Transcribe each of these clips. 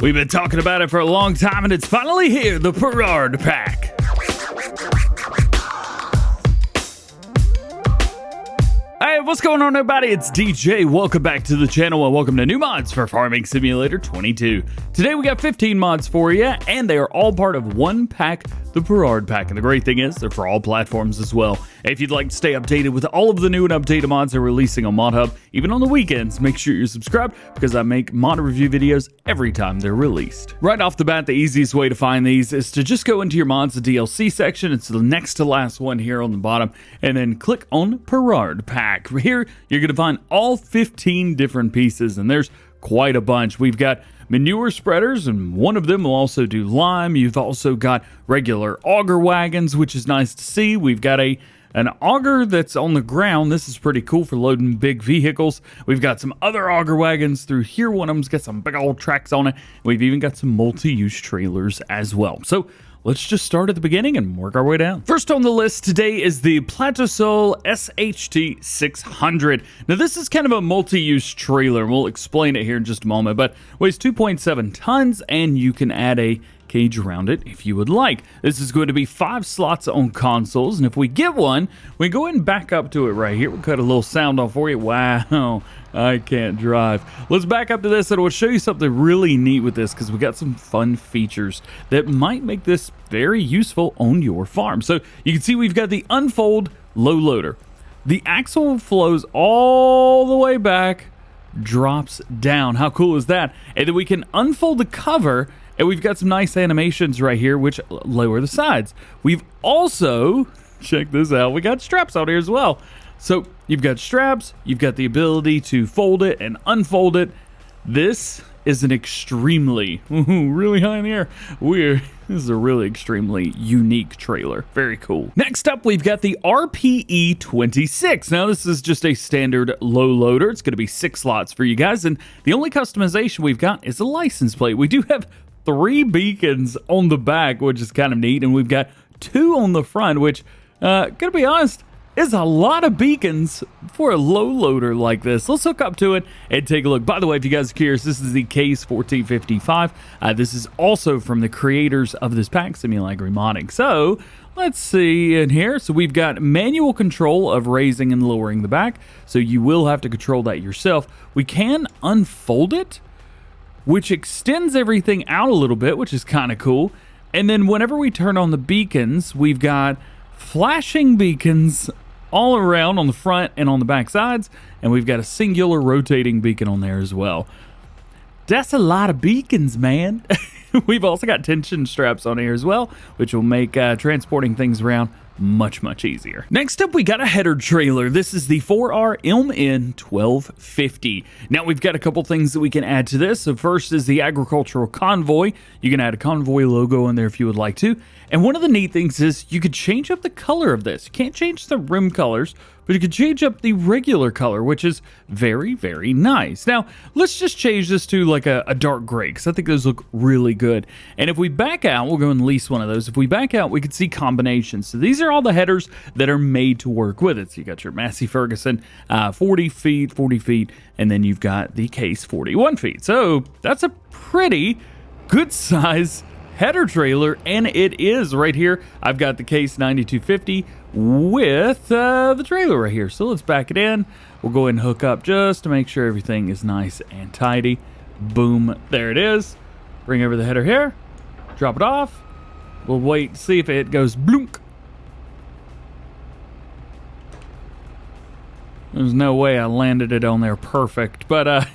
We've been talking about it for a long time, and it's finally here, the Perard pack. Hey, what's going on, everybody? It's DJ. Welcome back to the channel, and welcome to new mods for Farming Simulator 22. Today, we got 15 mods for you, and they are all part of one pack, the Perard pack. And the great thing is, they're for all platforms as well. If you'd like to stay updated with all of the new and updated mods they're releasing on ModHub, even on the weekends, make sure you're subscribed because I make mod review videos every time they're released. Right off the bat, the easiest way to find these is to just go into your mods, the DLC section. It's the next to last one here on the bottom, and then click on Perard pack. Here, you're going to find all 15 different pieces, and there's quite a bunch. We've got manure spreaders, and one of them will also do lime. You've also got regular auger wagons, which is nice to see. We've got an auger that's on the ground. This is pretty cool for loading big vehicles. We've got some other auger wagons through here. One of them's got some big old tracks on it. We've even got some multi-use trailers as well. So let's just start at the beginning and work our way down. First on the list today is the Plat-O-Sol SHT 600. Now this is kind of a multi-use trailer. We'll explain it here in just a moment, but weighs 2.7 tons and you can add a cage around it if you would like. This is going to be 5 slots on consoles, and if we get one, we go ahead and back up to it right here. We'll cut a little sound off for you. Wow, I can't drive. Let's back up to this, and we'll show you something really neat with this because we got some fun features that might make this very useful on your farm. So you can see we've got the unfold low loader. The axle flows all the way back, drops down. How cool is that? And then we can unfold the cover, and we've got some nice animations right here, which lower the sides. We've also, check this out, we got straps out here as well. So you've got straps, you've got the ability to fold it and unfold it. This is an extremely, really high in the air. This is a really extremely unique trailer. Very cool. Next up, we've got the RPE 26. Now, this is just a standard low loader. It's going to be 6 slots for you guys, and the only customization we've got is a license plate. We do have 3 beacons on the back, which is kind of neat, and we've got 2 on the front, which, gonna be honest, is a lot of beacons for a low loader like this. Let's hook up to it and take a look. By the way, if you guys are curious, this is the Case 1455. This is also from the creators of this pack, Simulagri Modding. So let's see in here. So we've got manual control of raising and lowering the back, so you will have to control that yourself. We can unfold it, which extends everything out a little bit, which is kind of cool. And then whenever we turn on the beacons, we've got flashing beacons all around on the front and on the back sides, and we've got a singular rotating beacon on there as well. That's a lot of beacons, man. We've also got tension straps on here as well, which will make transporting things around much easier. Next up, we got a header trailer. This is the 4R MN 1250. Now we've got a couple things that we can add to this. So first is the agricultural convoy. You can add a convoy logo in there if you would like to. And one of the neat things is you could change up the color of this. You can't change the rim colors, but you could change up the regular color, which is very nice. Now, let's just change this to like a dark gray, because I think those look really good. And if we back out, we'll go and lease one of those. If we back out, we can see combinations. So these are all the headers that are made to work with it. So you got your Massey Ferguson 40 feet, and then you've got the Case 41 feet. So that's a pretty good size header trailer, and it is right here. I've got the Case 9250 with the trailer right here. So let's back it in. We'll go ahead and hook up just to make sure everything is nice and tidy. Boom, there it is. Bring over the header here, drop it off. We'll wait, see if it goes blunk. There's no way I landed it on there perfect, but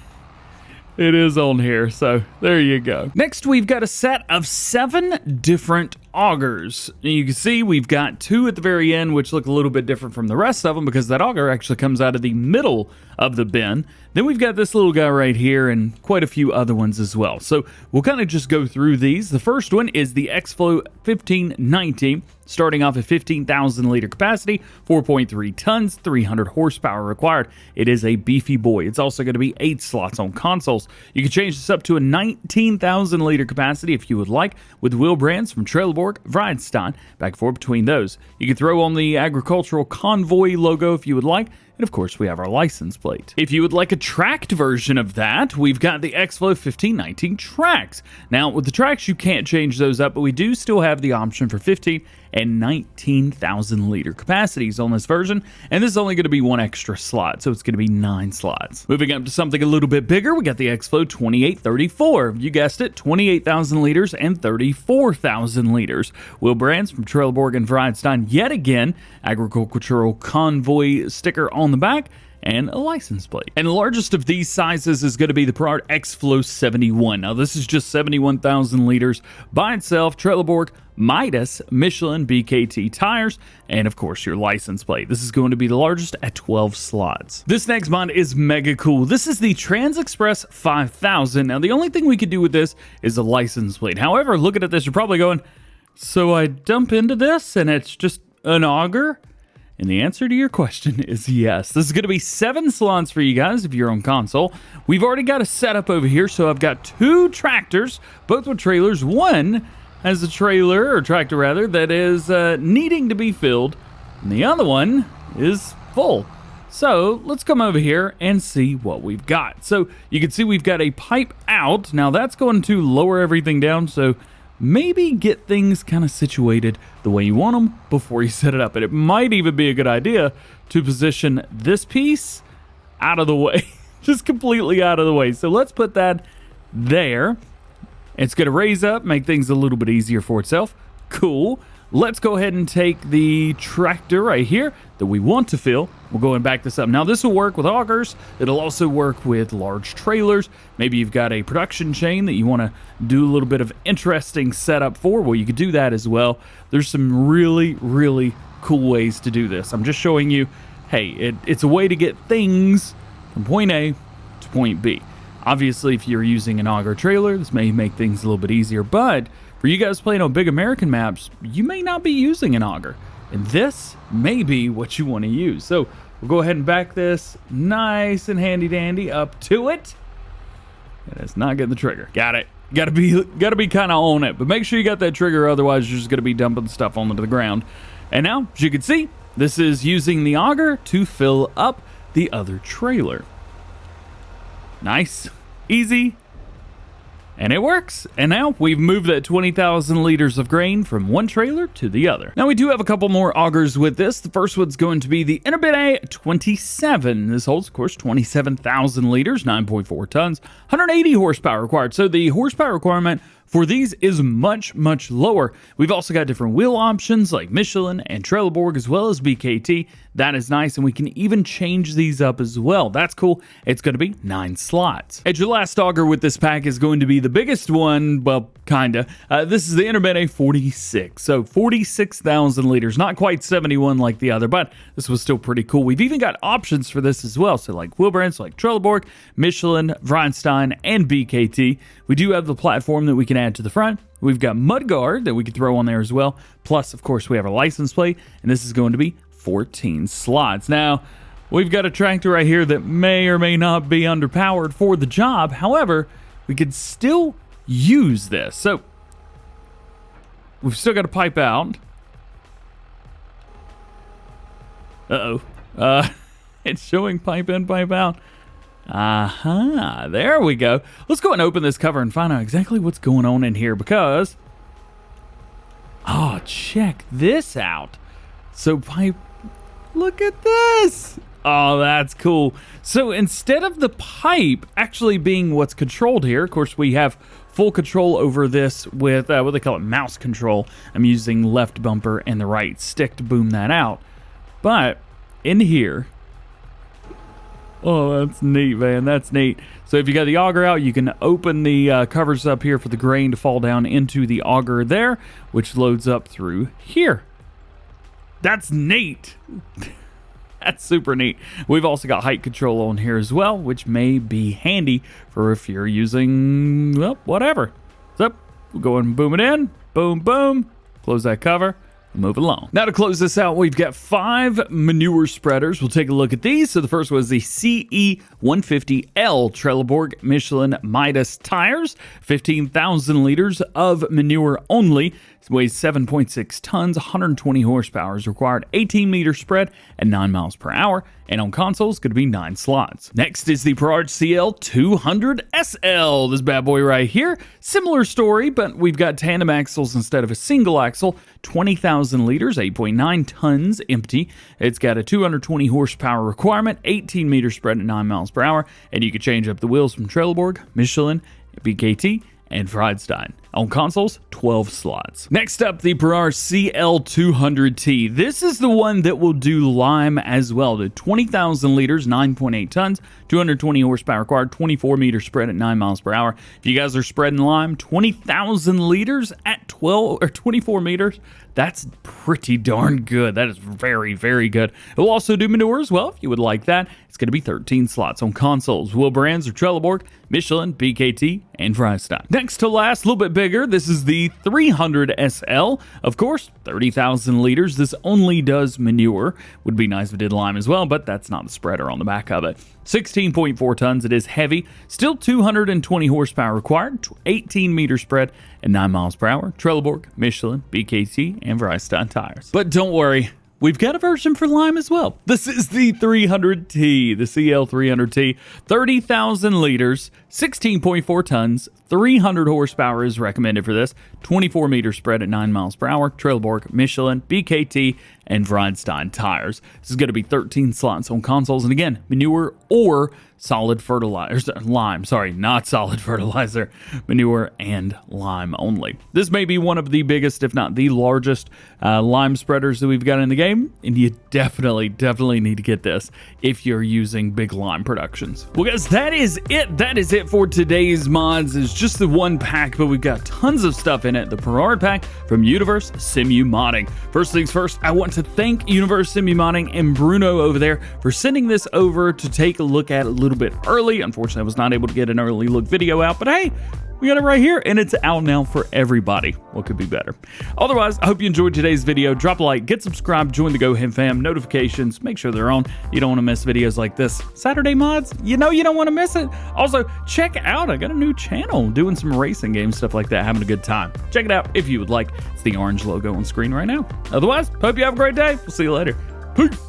it is on here, so there you go. Next, we've got a set of 7 different augers. You can see we've got 2 at the very end, which look a little bit different from the rest of them because that auger actually comes out of the middle of the bin. Then we've got this little guy right here and quite a few other ones as well. So we'll kind of just go through these. The first one is the X-Flow 1590. starting off at 15,000 liter capacity, 4.3 tons, 300 horsepower required. It is a beefy boy. It's also going to be 8 slots on consoles. You can change this up to a 19,000 liter capacity if you would like, with wheel brands from Trelleborg, Vreinstein, back and forth between those. You can throw on the agricultural convoy logo if you would like. And of course, we have our license plate. If you would like a tracked version of that, we've got the X-Flow 1519 tracks. Now, with the tracks, you can't change those up, but we do still have the option for 15 and 19,000 liter capacities on this version. And this is only going to be 1 extra slot, so it's going to be 9 slots. Moving up to something a little bit bigger, we got the X-Flow 2834. You guessed it, 28,000 liters and 34,000 liters. Wheel brands from Trelleborg and Vreinstein yet again, agricultural convoy sticker on the back, and a license plate. And the largest of these sizes is going to be the Perard X-Flow 71. Now, this is just 71,000 liters by itself. Trelleborg, Midas, Michelin, BKT tires, and of course your license plate. This is going to be the largest at 12 slots. This next mod is mega cool. This is the TransExpress 5000. Now, the only thing we could do with this is a license plate. However, looking at this, you're probably going, so I dump into this and it's just an auger? And the answer to your question is yes. This is going to be 7 slots for you guys if you're on console. We've already got a setup over here, so I've got 2 tractors, both with trailers. One has a trailer, or tractor rather, that is needing to be filled, and the other one is full. So let's come over here and see what we've got. So you can see we've got a pipe out. Now that's going to lower everything down, so maybe get things kind of situated the way you want them before you set it up. And it might even be a good idea to position this piece out of the way, just completely out of the way. So let's put that there. It's going to raise up, make things a little bit easier for itself. Cool. Let's go ahead and take the tractor right here that we want to fill. We'll go and back this up. Now, this will work with augers. It'll also work with large trailers. Maybe you've got a production chain that you want to do a little bit of interesting setup for. Well, you could do that as well. There's some really, really cool ways to do this. I'm just showing you, hey, it's a way to get things from point A to point B. Obviously, if you're using an auger trailer, this may make things a little bit easier, but for you guys playing on big American maps, you may not be using an auger, and this may be what you want to use. So we'll go ahead and back this nice and handy dandy up to it. And it's not getting the trigger. Got it. Got to be kind of on it, but make sure you got that trigger, otherwise you're just going to be dumping stuff onto the ground. And now, as you can see, this is using the auger to fill up the other trailer. Nice, easy, and it works. And now we've moved that 20,000 liters of grain from one trailer to the other. Now we do have a couple more augers with this. The first one's going to be the Interbit 27. This holds, of course, 27,000 liters, 9.4 tons, 180 horsepower required. So the horsepower requirement for these is much, much lower. We've also got different wheel options like Michelin and Trelleborg as well as BKT. That is nice, and we can even change these up as well. That's cool. It's going to be 9 slots. And your last auger with this pack is going to be the biggest one, well, kinda. This is the Interbit 46, so 46,000 liters. Not quite 71 like the other, but this was still pretty cool. We've even got options for this as well, so like wheel brands like Trelleborg, Michelin, Vreinstein, and BKT. We do have the platform that we can add to the front. We've got mudguard that we could throw on there as well. Plus, of course, we have our license plate, and this is going to be 14 slots. Now, we've got a tractor right here that may or may not be underpowered for the job. However, we could still use this. So, we've still got to pipe out. It's showing pipe in, pipe out. Aha, there we go. Let's go and open this cover and find out exactly what's going on in here, because oh, check this out. So pipe, look at this. Oh, that's cool. So instead of the pipe actually being what's controlled here, of course we have full control over this with what they call it, mouse control. I'm using left bumper and the right stick to boom that out. But in here, oh, that's neat, man. That's neat. So if you got the auger out, you can open the covers up here for the grain to fall down into the auger there, which loads up through here. That's neat. That's super neat. We've also got height control on here as well, which may be handy for if you're using, well, whatever. So we'll go and boom it in. Boom, boom. Close that cover. move along. Now to close this out, we've got 5 manure spreaders. We'll take a look at these. So the first was the CE150L Trelleborg Michelin Midas tires, 15,000 liters of manure only. It weighs 7.6 tons, 120 horsepower is required, 18-meter spread at 9 miles per hour, and on consoles, going to be 9 slots. Next is the Perard CL200SL, this bad boy right here. Similar story, but we've got tandem axles instead of a single axle, 20,000 liters, 8.9 tons empty. It's got a 220 horsepower requirement, 18-meter spread at 9 miles per hour, and you can change up the wheels from Trelleborg, Michelin, BKT, and Friedstein. On consoles, 12 slots. Next up, the Perard CL200T. This is the one that will do lime as well. The 20,000 liters, 9.8 tons, 220 horsepower required, 24-meter spread at 9 miles per hour. If you guys are spreading lime, 20,000 liters at 12 or 24 meters, that's pretty darn good. That is very, very good. It will also do manure as well if you would like that. It's going to be 13 slots on consoles. Wheel brands are Trelleborg, Michelin, BKT, and Friedstein. Next to last, a little bit bigger. This is the 300SL. Of course, 30,000 liters. This only does manure. Would be nice if it did lime as well, but that's not the spreader on the back of it. 16.4 tons. It is heavy. Still 220 horsepower required. 18-meter spread at 9 miles per hour. Trelleborg, Michelin, BKT, and Friedstein tires. But don't worry, we've got a version for lime as well. This is the 300T, the CL300T, 30,000 liters, 16.4 tons, 300 horsepower is recommended for this, 24-meter spread at 9 miles per hour, Trelleborg, Michelin, BKT, and Friedstein tires. This is going to be 13 slots on consoles, and again, manure or solid fertilizer, lime, sorry, not solid fertilizer, manure and lime only. This may be one of the biggest, if not the largest, lime spreaders that we've got in the game, and you definitely need to get this if you're using big lime productions. Well guys, that is it for today's mods. It's just the one pack, but we've got tons of stuff in it. The Perard pack from Universe Simu Modding. First things first, I want to thank Universe Simu Modding and Bruno over there for sending this over to take a look at a little bit early. Unfortunately, I was not able to get an early look video out, but hey, we got it right here, and it's out now for everybody. What could be better? Otherwise, I hope you enjoyed today's video. Drop a like, get subscribed, join the GoHam fam, notifications, make sure they're on. You don't want to miss videos like this. Saturday mods, you know you don't want to miss it. Also, check out, I got a new channel doing some racing games, stuff like that, having a good time. Check it out if you would like. It's the orange logo on screen right now. Otherwise, hope you have a great day. We'll see you later. Peace.